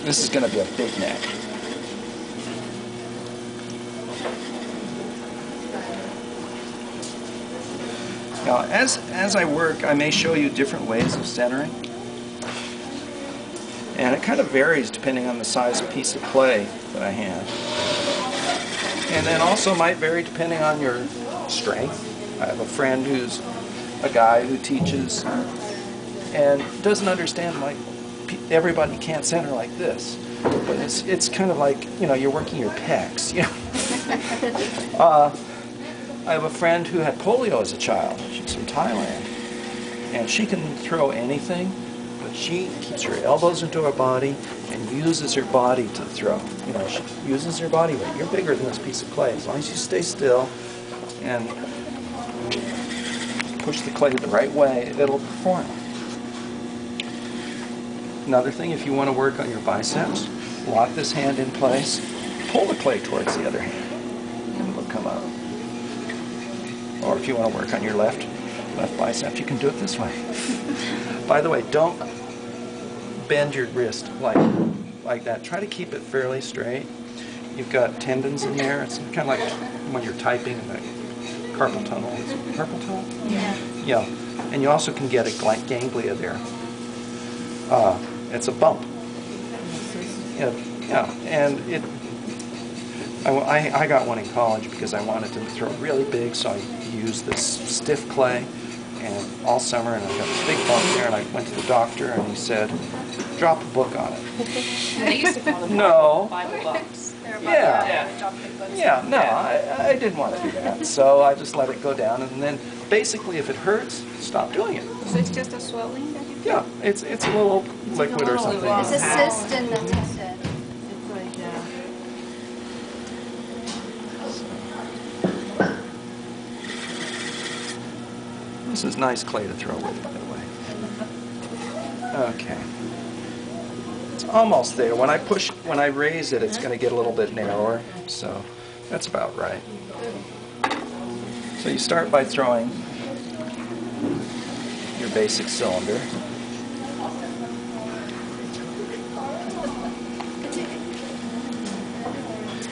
This is going to be a big neck. Now, as I work, I may show you different ways of centering. And it kind of varies depending on the size of piece of clay that I have. And then also might vary depending on your strength. I have a friend who's a guy who teaches and doesn't understand, like, everybody can't center like this. But it's kind of like, you know, you're working your pecs. You know? I have a friend who had polio as a child. She's from Thailand. And she can throw anything, but she keeps her elbows into her body and uses her body to throw. You know, she uses her body weight. You're bigger than this piece of clay. As long as you stay still and push the clay the right way, it'll perform. Another thing, if you want to work on your biceps, lock this hand in place, pull the clay towards the other hand, and it'll come out. Or if you want to work on your left bicep, you can do it this way. By the way, don't bend your wrist like that. Try to keep it fairly straight. You've got tendons in there. It's kind of like when you're typing in the carpal tunnel. Is it carpal tunnel? Yeah. Yeah. And you also can get a ganglia there. It's a bump. Yeah, and I got one in college because I wanted to throw really big, so I used this stiff clay, and all summer, and I got this big bump there, and I went to the doctor, and he said, drop a book on it. They used to call them No. Bible books. Yeah, no, I didn't want to do that, so I just let it go down, and then basically if it hurts, stop doing it. So it's just a swelling that you feel? Yeah, it's a little liquid or something. It's a cyst in the tendon. This is nice clay to throw with, by the way. Okay. It's almost there. When I raise it, it's going to get a little bit narrower, so that's about right. So you start by throwing your basic cylinder.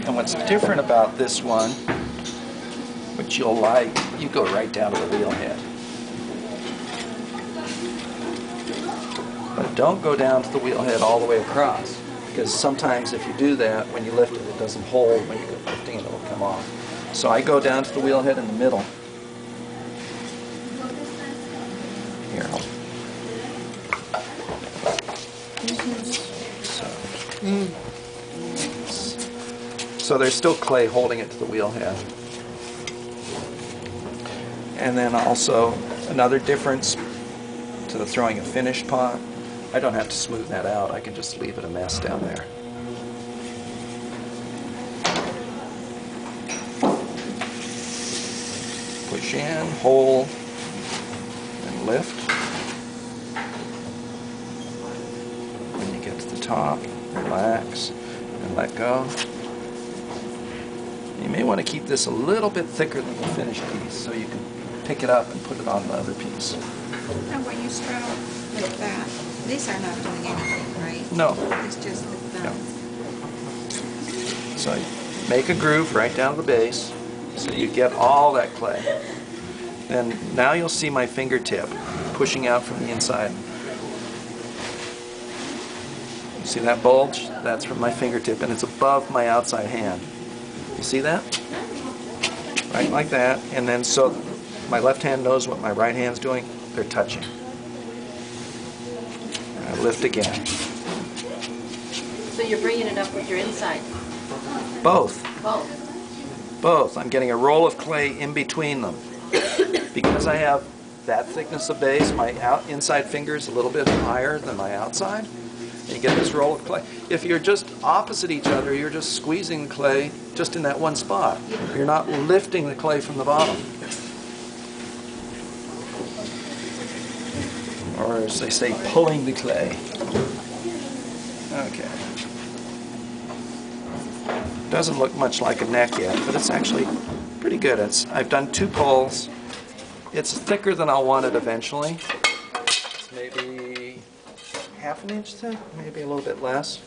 And what's different about this one, which you'll like, you go right down to the wheel head. But don't go down to the wheel head all the way across, because sometimes if you do that, when you lift it, it doesn't hold. When you go lifting it, it'll come off. So I go down to the wheel head in the middle. Here. So there's still clay holding it to the wheel head. And then also another difference to the throwing a finished pot, I don't have to smooth that out. I can just leave it a mess down there. Push in, hold, and lift. When you get to the top, relax and let go. You may want to keep this a little bit thicker than the finished piece so you can pick it up and put it on the other piece. And when you straddle like that, these are not doing anything, right? No. It's just like that. No. So you make a groove right down to the base so you get all that clay. Then now you'll see my fingertip pushing out from the inside. You see that bulge? That's from my fingertip, and it's above my outside hand. You see that? Right like that. And then so my left hand knows what my right hand's doing. They're touching. And I lift again. So you're bringing it up with your inside? Both. Both. Both. I'm getting a roll of clay in between them. Because I have that thickness of base, my inside finger is a little bit higher than my outside. And you get this roll of clay. If you're just opposite each other, you're just squeezing the clay just in that one spot. You're not lifting the clay from the bottom. Or as they say, pulling the clay. Okay. Doesn't look much like a neck yet, but it's actually pretty good. I've done 2 pulls. It's thicker than I'll want it eventually. It's maybe half an inch thick, maybe a little bit less.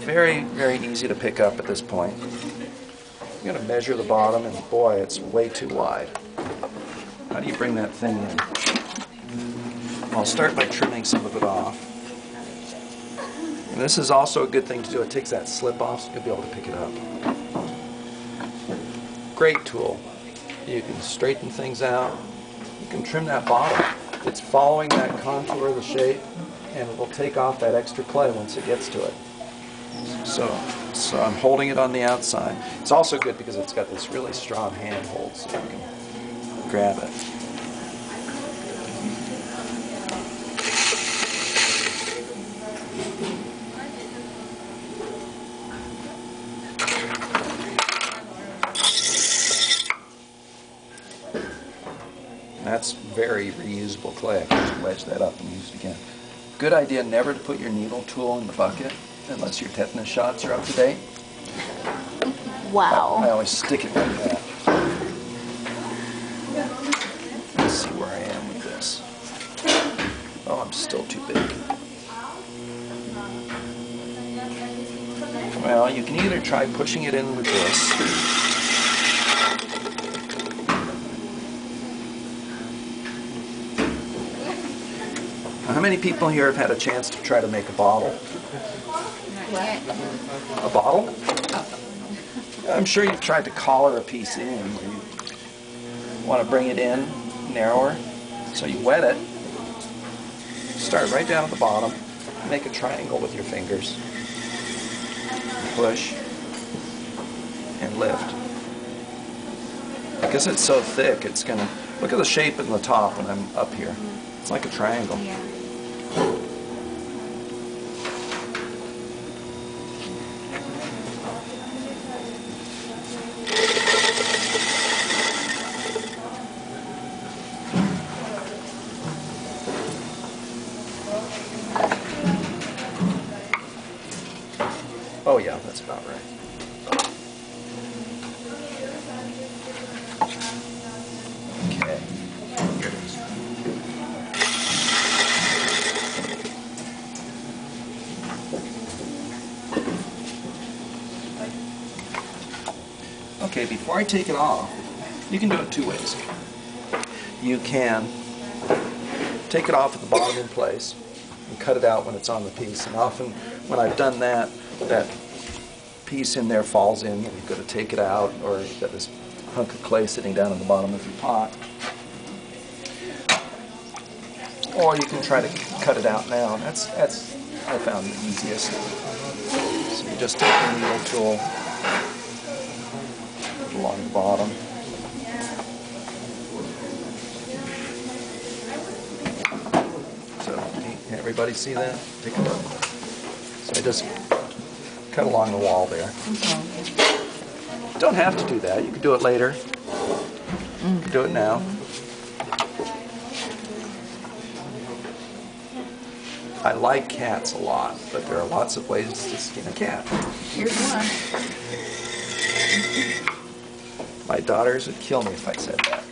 Very, very easy to pick up at this point. I'm going to measure the bottom, and boy, it's way too wide. How do you bring that thing in? I'll start by trimming some of it off. And this is also a good thing to do. It takes that slip off, so you'll be able to pick it up. Great tool. You can straighten things out. You can trim that bottom. It's following that contour of the shape, and it will take off that extra clay once it gets to it. So I'm holding it on the outside. It's also good because it's got this really strong handhold, so you can grab it. That's very reusable clay. I can just wedge that up and use it again. Good idea never to put your needle tool in the bucket unless your tetanus shots are up to date. Wow. I always stick it like that. Let's see where I am with this. Oh, I'm still too big. Well, you can either try pushing it in with this. How many people here have had a chance to try to make a bottle? Not yet. A bottle? I'm sure you've tried to collar a piece in where you want to bring it in narrower. So you wet it, start right down at the bottom, make a triangle with your fingers, push, and lift. Because it's so thick, it's going to, look at the shape in the top when I'm up here. It's like a triangle. Yeah. Oh yeah, that's about right. Okay, here it is. Okay, before I take it off, you can do it two ways. You can take it off at the bottom in place and cut it out when it's on the piece. And often when I've done that, that piece in there falls in and you've got to take it out, or you've got this hunk of clay sitting down in the bottom of your pot. Or you can try to cut it out now. That's I found the easiest. So you just take the needle tool, put it along the bottom. So can everybody see that? Take a look. So I just cut along the wall there. Don't have to do that. You can do it later. You can do it now. I like cats a lot, but there are lots of ways to skin a cat. Here's one. My daughters would kill me if I said that.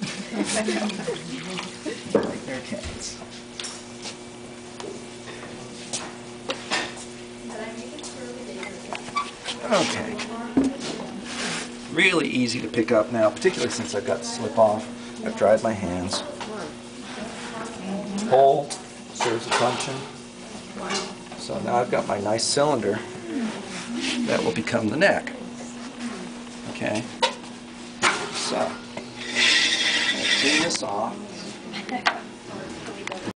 Like they're cats. Okay. Really easy to pick up now, particularly since I've got the slip off. I've dried my hands. Hole serves a function. So now I've got my nice cylinder that will become the neck. Okay. So, I'll clean this off.